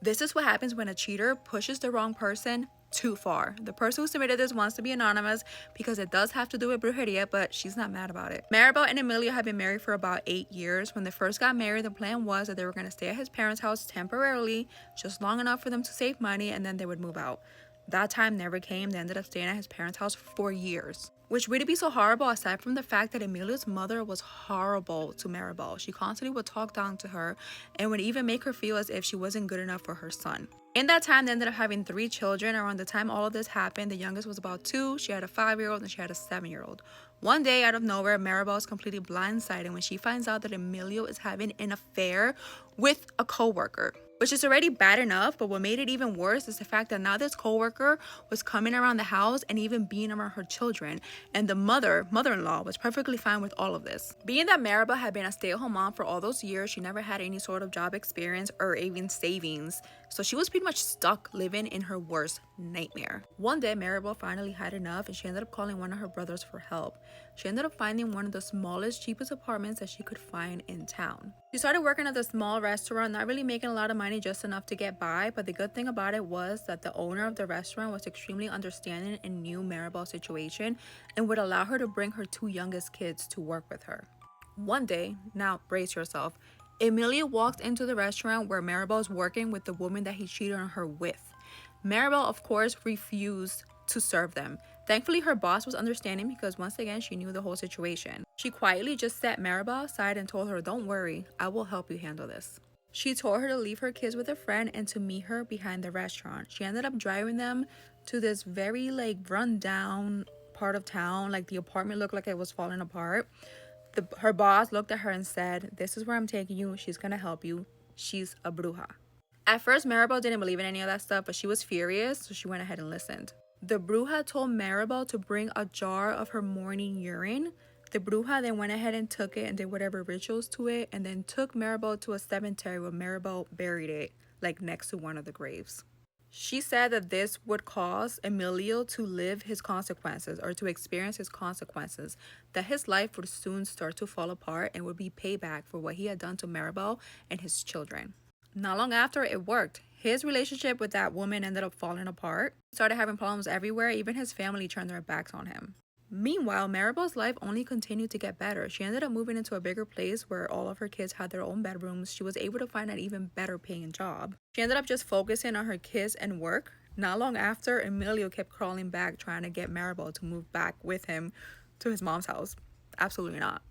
This is what happens when a cheater pushes the wrong person too far. The person who submitted this wants to be anonymous because it does have to do with brujeria, but she's not mad about it. Maribel and Emilio have been married for about 8 years. When they first got married, the plan was that they were going to stay at his parents' house temporarily, just long enough for them to save money, and then they would move out. That time never came. They ended up staying at his parents' house for years. Which would be so horrible aside from the fact that Emilio's mother was horrible to Maribel. She constantly would talk down to her and would even make her feel as if she wasn't good enough for her son. In that time, they ended up having 3 children. Around the time all of this happened, the youngest was about 2. She had a 5-year-old and she had a 7-year-old. One day, out of nowhere, Maribel is completely blindsided when she finds out that Emilio is having an affair with a co-worker, which is already bad enough, but what made it even worse is the fact that now this coworker was coming around the house and even being around her children, and the mother-in-law was perfectly fine with all of this. Being that Maribel had been a stay-at-home mom for all those years, she never had any sort of job experience or even savings, so she was pretty much stuck living in her worst nightmare. One day, Maribel finally had enough and she ended up calling one of her brothers for help. She ended up finding one of the smallest, cheapest apartments that she could find in town. She started working at the small restaurant, not really making a lot of money, just enough to get by, but the good thing about it was that the owner of the restaurant was extremely understanding and knew Maribel's situation and would allow her to bring her 2 youngest kids to work with her. One day, now brace yourself, Emilio walked into the restaurant where Maribel is working with the woman that he cheated on her with. Maribel, of course, refused to serve them. Thankfully, her boss was understanding because once again, she knew the whole situation. She quietly just set Maribel aside and told her, "Don't worry, I will help you handle this." She told her to leave her kids with a friend and to meet her behind the restaurant. She ended up driving them to this very run down part of town. The apartment looked like it was falling apart. Her boss looked at her and said, "This is where I'm taking you. She's gonna help you. She's a bruja." At first, Maribel didn't believe in any of that stuff, but she was furious, so she went ahead and listened. The bruja told Maribel to bring a jar of her morning urine. The bruja then went ahead and took it and did whatever rituals to it, and then took Maribel to a cemetery where Maribel buried it, next to one of the graves. She said that this would cause Emilio to live his consequences, or to experience his consequences, that his life would soon start to fall apart and would be payback for what he had done to Maribel and his children. Not long after, it worked. His relationship with that woman ended up falling apart. He started having problems everywhere. Even his family turned their backs on him. Meanwhile, Maribel's life only continued to get better. She ended up moving into a bigger place where all of her kids had their own bedrooms. She was able to find an even better paying job. She ended up just focusing on her kids and work. Not long after, Emilio kept crawling back trying to get Maribel to move back with him to his mom's house. Absolutely not.